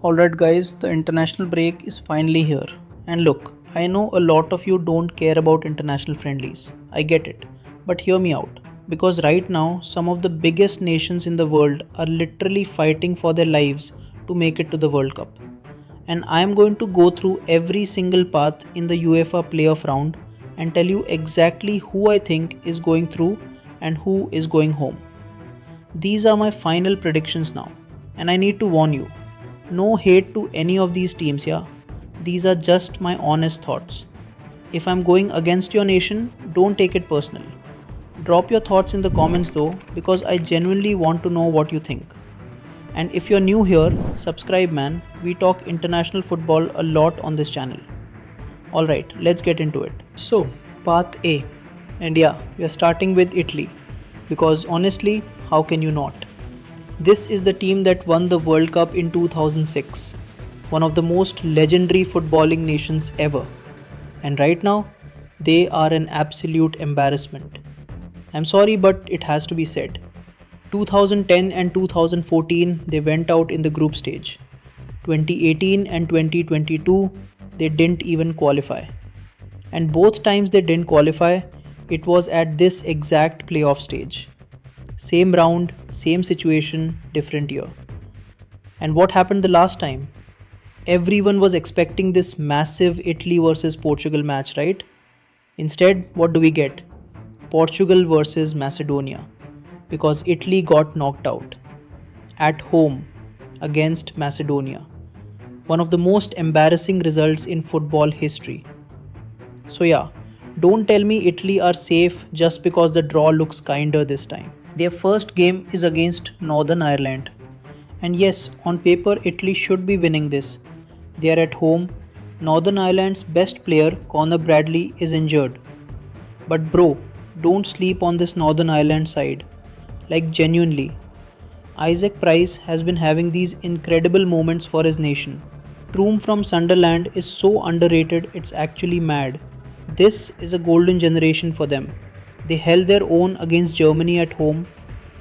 Alright guys, the international break is finally here. And look, I know a lot of you don't care about international friendlies. I get it. But hear me out. Because right now, some of the biggest nations in the world are literally fighting for their lives to make it to the World Cup. And I am going to go through every single path in the UEFA playoff round and tell you exactly who I think is going through and who is going home. These are my final predictions now. And I need to warn you. No hate to any of these teams, yeah. These are just my honest thoughts. If I'm going against your nation, don't take it personal. Drop your thoughts in the comments though, because I genuinely want to know what you think. And if you're new here, subscribe man, we talk international football a lot on this channel. Alright, let's get into it. So, path A. And yeah, we are starting with Italy. Because honestly, how can you not? This is the team that won the World Cup in 2006. One of the most legendary footballing nations ever. And right now, they are an absolute embarrassment. I'm sorry, but it has to be said. 2010 and 2014, they went out in the group stage. 2018 and 2022, they didn't even qualify. And both times they didn't qualify, it was at this exact playoff stage. Same round, same situation, different year. And what happened the last time? Everyone was expecting this massive Italy versus Portugal match, right? Instead, what do we get? Portugal versus Macedonia. Because Italy got knocked out. At home, against Macedonia. One of the most embarrassing results in football history. So yeah, don't tell me Italy are safe just because the draw looks kinder this time. Their first game is against Northern Ireland. And yes, on paper Italy should be winning this. They are at home. Northern Ireland's best player, Conor Bradley, is injured. But bro, don't sleep on this Northern Ireland side. Like genuinely. Isaac Price has been having these incredible moments for his nation. Troom from Sunderland is so underrated it's actually mad. This is a golden generation for them. They held their own against Germany at home.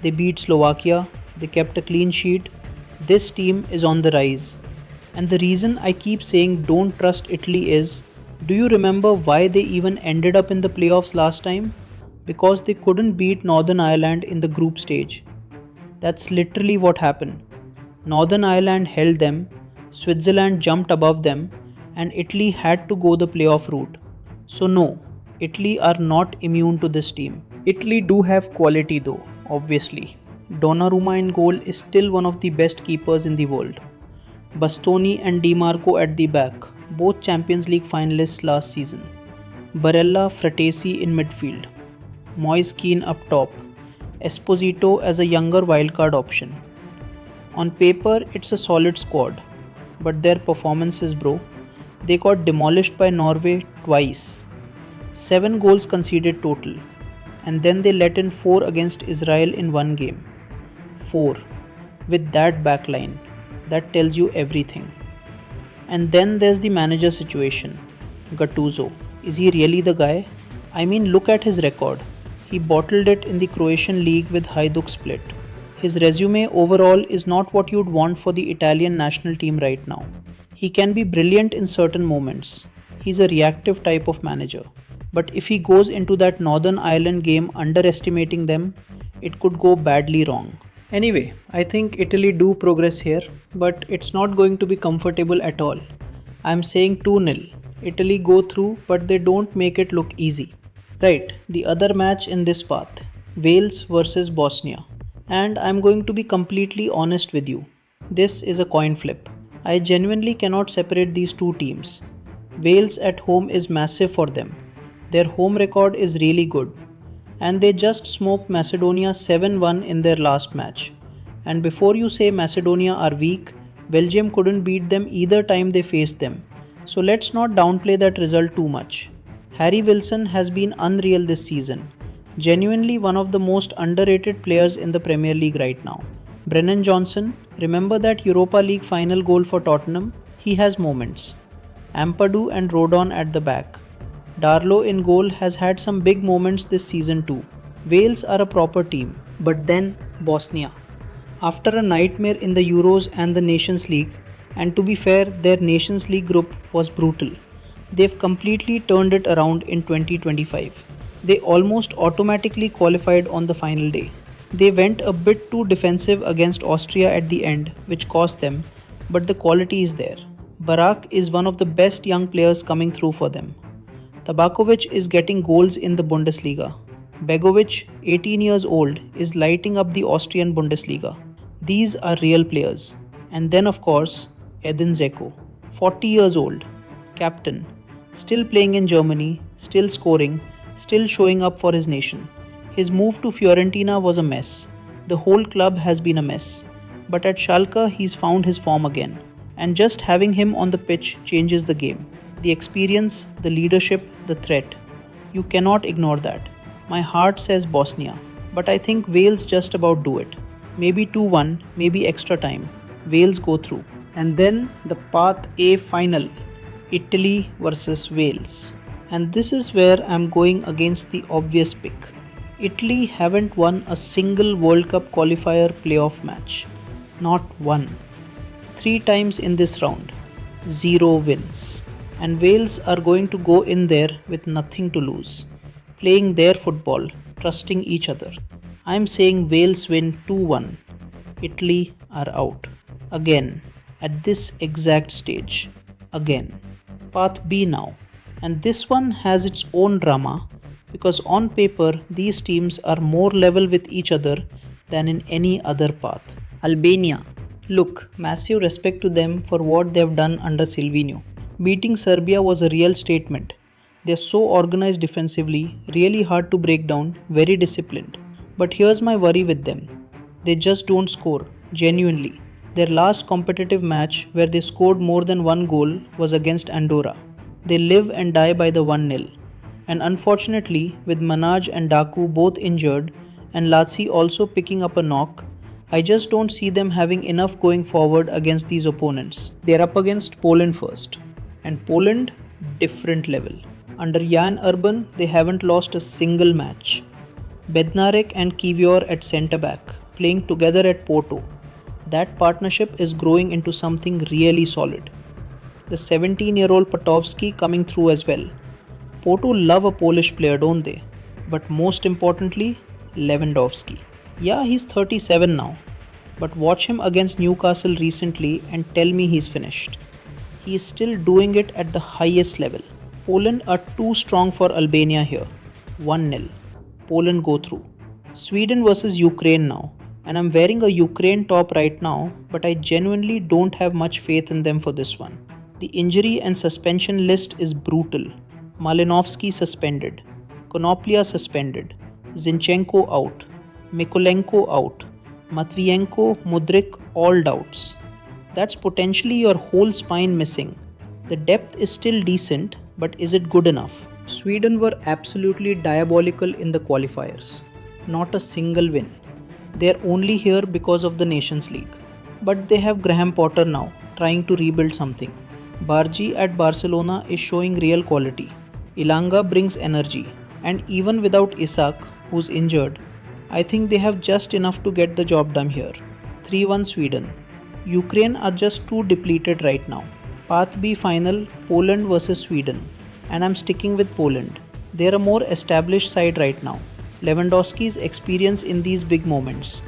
They beat Slovakia. They kept a clean sheet. This team is on the rise. And the reason I keep saying don't trust Italy is, do you remember why they even ended up in the playoffs last time? Because they couldn't beat Northern Ireland in the group stage. That's literally what happened. Northern Ireland held them, Switzerland jumped above them, and Italy had to go the playoff route. So no, Italy are not immune to this team. Italy do have quality though, obviously. Donnarumma in goal is still one of the best keepers in the world. Bastoni and Di Marco at the back, both Champions League finalists last season. Barella, Fratesi in midfield. Moise Kean up top. Esposito as a younger wildcard option. On paper, it's a solid squad. But their performances, bro, they got demolished by Norway twice. 7 goals conceded total. And then they let in 4 against Israel in one game. 4. With that backline. That tells you everything. And then there's the manager situation. Gattuso. Is he really the guy? I mean, look at his record. He bottled it in the Croatian league with Hajduk Split. His resume overall is not what you'd want for the Italian national team right now. He can be brilliant in certain moments. He's a reactive type of manager. But if he goes into that Northern Ireland game underestimating them, it could go badly wrong. Anyway, I think Italy do progress here, but it's not going to be comfortable at all. I'm saying 2-0. Italy go through, but they don't make it look easy. Right, the other match in this path, Wales versus Bosnia. And I'm going to be completely honest with you. This is a coin flip. I genuinely cannot separate these two teams. Wales at home is massive for them. Their home record is really good. And they just smoked Macedonia 7-1 in their last match. And before you say Macedonia are weak, Belgium couldn't beat them either time they faced them. So let's not downplay that result too much. Harry Wilson has been unreal this season. Genuinely one of the most underrated players in the Premier League right now. Brennan Johnson, remember that Europa League final goal for Tottenham? He has moments. Ampadu and Rodon at the back. Darlow in goal has had some big moments this season too. Wales are a proper team. But then Bosnia. After a nightmare in the Euros and the Nations League, And to be fair, their Nations League group was brutal. They've completely turned it around in 2025. They almost automatically qualified on the final day. They went a bit too defensive against Austria at the end, which cost them, but the quality is there. Barak is one of the best young players coming through for them. Tabakovic is getting goals in the Bundesliga. Begovic, 18 years old, is lighting up the Austrian Bundesliga. These are real players. And then of course, Edin Dzeko, 40 years old, captain, still playing in Germany, still scoring, still showing up for his nation. His move to Fiorentina was a mess. The whole club has been a mess. But at Schalke, he's found his form again. And just having him on the pitch changes the game. The experience, the leadership, the threat. You cannot ignore that. My heart says Bosnia, but I think Wales just about do it. Maybe 2-1, maybe extra time. Wales go through. And then the Path A final, Italy versus Wales. And this is where I'm going against the obvious pick. Italy haven't won a single World Cup qualifier playoff match. Not one. 3 times in this round. 0 wins. And Wales are going to go in there with nothing to lose. Playing their football, trusting each other. I'm saying Wales win 2-1. Italy are out. Again. At this exact stage. Again. Path B now. And this one has its own drama because on paper these teams are more level with each other than in any other path. Albania. Look, massive respect to them for what they've done under Silvino. Beating Serbia was a real statement. They're so organized defensively, really hard to break down, very disciplined. But here's my worry with them. They just don't score, genuinely. Their last competitive match where they scored more than 1 goal was against Andorra. They live and die by the 1-0. And unfortunately, with Manaj and Daku both injured and Lazio also picking up a knock, I just don't see them having enough going forward against these opponents. They're up against Poland first. And Poland, different level. Under Jan Urban, they haven't lost a single match. Bednarek and Kivior at centre-back, playing together at Porto. That partnership is growing into something really solid. The 17-year-old Patovski coming through as well. Porto love a Polish player, don't they? But most importantly, Lewandowski. Yeah, he's 37 now. But watch him against Newcastle recently and tell me he's finished. He is still doing it at the highest level. Poland are too strong for Albania here. 1-0. Poland go through. Sweden versus Ukraine now. And I'm wearing a Ukraine top right now, but I genuinely don't have much faith in them for this one. The injury and suspension list is brutal. Malinovsky suspended. Konoplia suspended. Zinchenko out. Mikolenko out. Matvienko, Mudryk, all doubts. That's potentially your whole spine missing. The depth is still decent, but is it good enough? Sweden were absolutely diabolical in the qualifiers. Not a single win. They're only here because of the Nations League. But they have Graham Potter now, trying to rebuild something. Bargi at Barcelona is showing real quality. Ilanga brings energy. And even without Isak, who's injured, I think they have just enough to get the job done here. 3-1 Sweden. Ukraine are just too depleted right now. Path B final, Poland versus Sweden. And I'm sticking with Poland. They're a more established side right now. Lewandowski's experience in these big moments.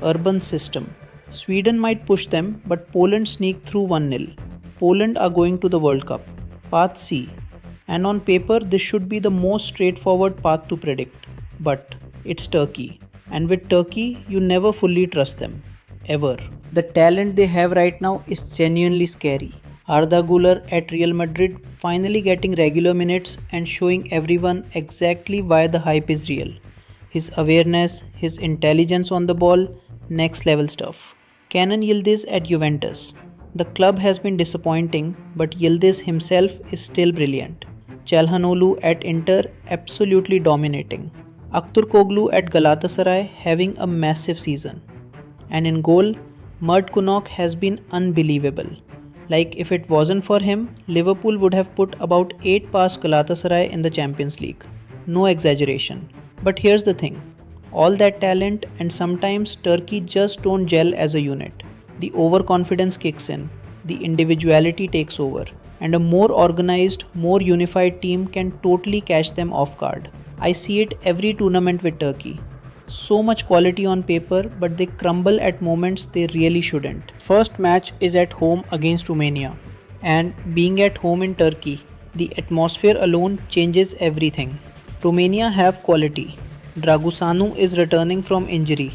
Urban system. Sweden might push them, but Poland sneak through 1-0. Poland are going to the World Cup. Path C. And on paper, this should be the most straightforward path to predict. But it's Turkey. And with Turkey, you never fully trust them. Ever. The talent they have right now is genuinely scary. Arda Güler at Real Madrid finally getting regular minutes and showing everyone exactly why the hype is real. His awareness, his intelligence on the ball, next level stuff. Kenan Yildiz at Juventus. The club has been disappointing, but Yildiz himself is still brilliant. Çalhanoğlu at Inter absolutely dominating. Aktürkoğlu at Galatasaray having a massive season. And in goal, Mert Kunok has been unbelievable. Like if it wasn't for him, Liverpool would have put about 8 past Galatasaray in the Champions League. No exaggeration. But here's the thing. All that talent and sometimes Turkey just don't gel as a unit. The overconfidence kicks in. the individuality takes over, and a more organized, more unified team can totally catch them off guard. I see it every tournament with Turkey. So much quality on paper, but they crumble at moments they really shouldn't. First match is at home against Romania, and being at home in Turkey, the atmosphere alone changes everything. Romania have quality. Dragusanu is returning from injury,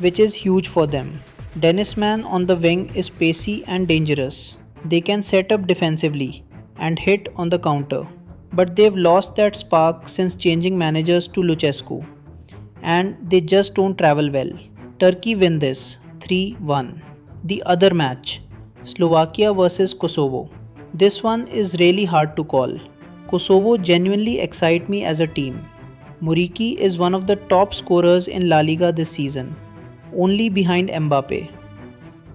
which is huge for them. Dennis Mann on the wing is pacey and dangerous. They can set up defensively and hit on the counter. But they've lost that spark since changing managers to Lucescu, and they just don't travel well. Turkey win this 3-1. The other match, Slovakia versus Kosovo. This one is really hard to call. Kosovo genuinely excite me as a team. Muriqi is one of the top scorers in La Liga this season, only behind Mbappe.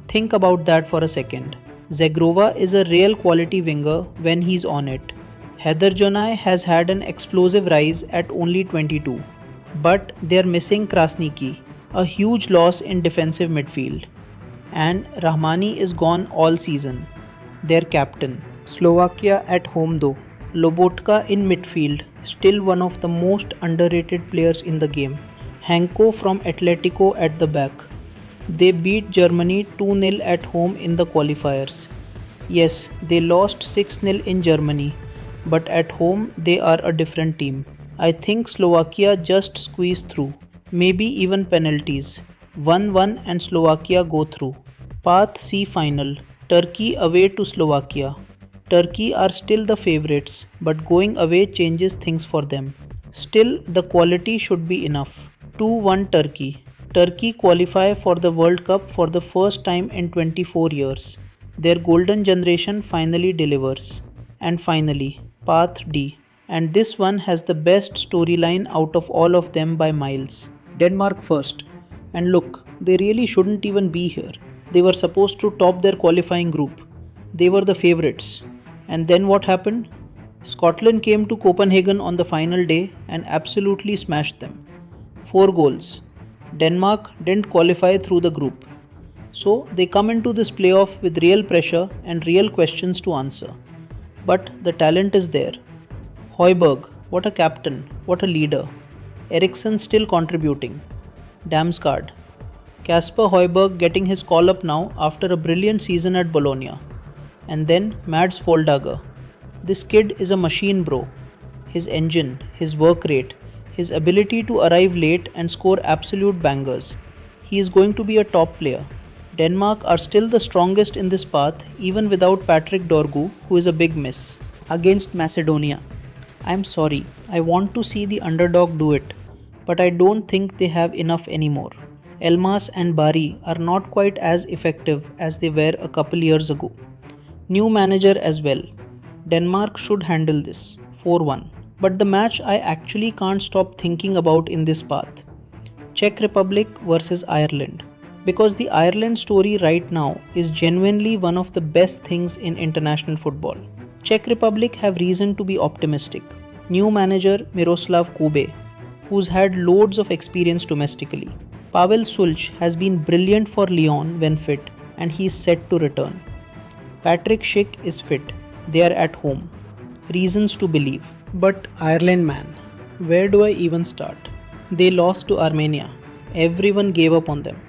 Think about that for a second. Zagrova is a real quality winger when he's on it. Heather Jonai has had an explosive rise at only 22. But they're missing Krasniki, a huge loss in defensive midfield. And Rahmani is gone all season, their captain. Slovakia at home though. Lobotka in midfield, still one of the most underrated players in the game. Hanko from Atletico at the back. They beat Germany 2-0 at home in the qualifiers. Yes, they lost 6-0 in Germany, but at home they are a different team. I think Slovakia just squeezed through, maybe even penalties. 1-1 and Slovakia go through. Path C final, Turkey away to Slovakia. Turkey are still the favourites, but going away changes things for them. Still, the quality should be enough. 2-1 Turkey. Turkey qualify for the World Cup for the first time in 24 years. Their golden generation finally delivers. And finally, Path D. And this one has the best storyline out of all of them by miles. Denmark first. And look, they really shouldn't even be here. They were supposed to top their qualifying group. They were the favourites. And then what happened? Scotland came to Copenhagen on the final day and absolutely smashed them. 4 goals. Denmark didn't qualify through the group. So they come into this playoff with real pressure and real questions to answer. But the talent is there. Højbjerg, what a captain, what a leader. Eriksson still contributing. Damsgaard. Kasper Højbjerg getting his call up now after a brilliant season at Bologna. And then Mads Foldager. This kid is a machine, bro. His engine, his work rate, his ability to arrive late and score absolute bangers. He is going to be a top player. Denmark are still the strongest in this path even without Patrick Dorgu, who is a big miss. Against Macedonia. I'm sorry, I want to see the underdog do it, but I don't think they have enough anymore. Elmas and Bari are not quite as effective as they were a couple years ago. New manager as well. Denmark should handle this. 4-1. But the match I actually can't stop thinking about in this path. Czech Republic versus Ireland. Because the Ireland story right now is genuinely one of the best things in international football. Czech Republic have reason to be optimistic. New manager Miroslav Kube, who's had loads of experience domestically. Pavel Sulch has been brilliant for Lyon when fit, and he's set to return. Patrick Schick is fit. They are at home. Reasons to believe. But Ireland, man, where do I even start? They lost to Armenia. Everyone gave up on them.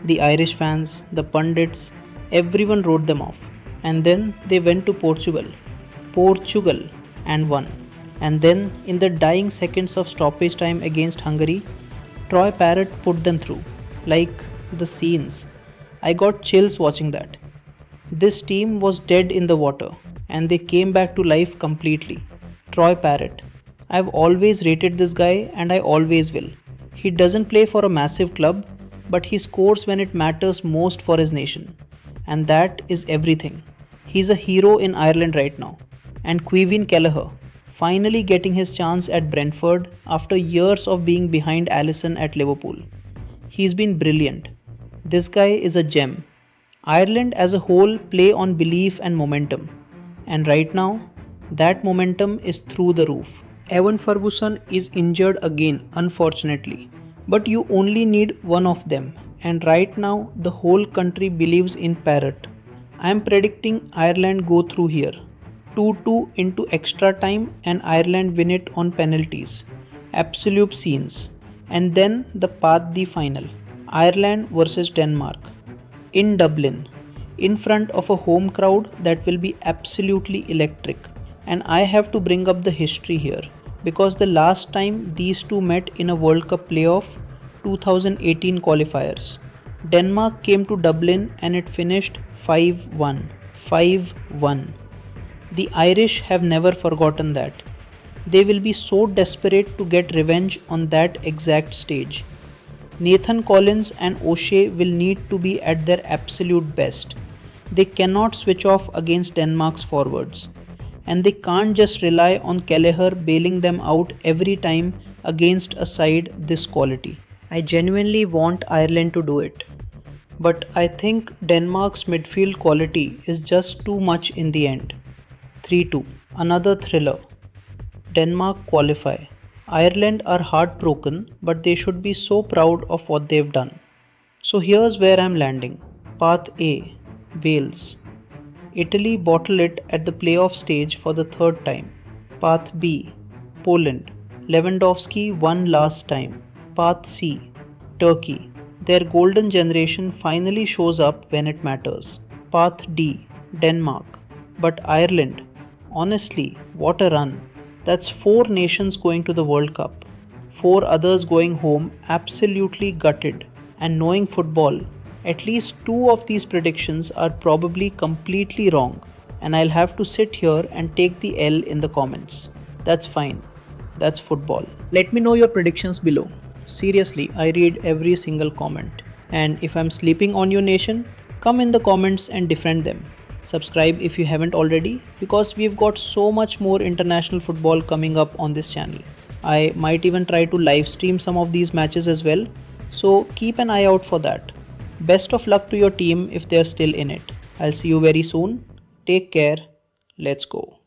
The Irish fans, the pundits, everyone wrote them off. And then they went to Portugal, and won. And then in the dying seconds of stoppage time against Hungary, Troy Parrott put them through. Like the scenes. I got chills watching that. This team was dead in the water, and they came back to life completely. Troy Parrott. I've always rated this guy, and I always will. He doesn't play for a massive club, but he scores when it matters most for his nation. And that is everything. He's a hero in Ireland right now. And Quevin Kelleher, finally getting his chance at Brentford after years of being behind Alisson at Liverpool. He's been brilliant. This guy is a gem. Ireland as a whole play on belief and momentum. And right now, that momentum is through the roof. Evan Ferguson is injured again, unfortunately. But you only need one of them. And right now, the whole country believes in Parrott. I am predicting Ireland go through here. 2-2 into extra time and Ireland win it on penalties. Absolute scenes. And then the path the final. Ireland versus Denmark. In Dublin. In front of a home crowd that will be absolutely electric. And I have to bring up the history here, because the last time these two met in a World Cup playoff, 2018 qualifiers, Denmark came to Dublin and it finished 5-1. 5-1. The Irish have never forgotten that. They will be so desperate to get revenge on that exact stage. Nathan Collins and O'Shea will need to be at their absolute best. They cannot switch off against Denmark's forwards. And they can't just rely on Kelleher bailing them out every time against a side this quality. I genuinely want Ireland to do it. But I think Denmark's midfield quality is just too much in the end. 3-2. Another thriller. Denmark qualify. Ireland are heartbroken, but they should be so proud of what they've done. So here's where I'm landing. Path A. Wales. Italy bottle it at the playoff stage for the third time. Path B. Poland. Lewandowski won last time. Path C. Turkey. Their golden generation finally shows up when it matters. Path D. Denmark. But Ireland. Honestly, what a run. That's 4 nations going to the World Cup. 4 others going home absolutely gutted. And knowing football, at least 2 of these predictions are probably completely wrong, and I'll have to sit here and take the L in the comments. That's fine. That's football. Let me know your predictions below. Seriously, I read every single comment. And if I'm sleeping on your nation, come in the comments and defend them. Subscribe if you haven't already, because we've got so much more international football coming up on this channel. I might even try to live stream some of these matches as well, so keep an eye out for that. Best of luck to your team if they're still in it. I'll see you very soon. Take care. Let's go.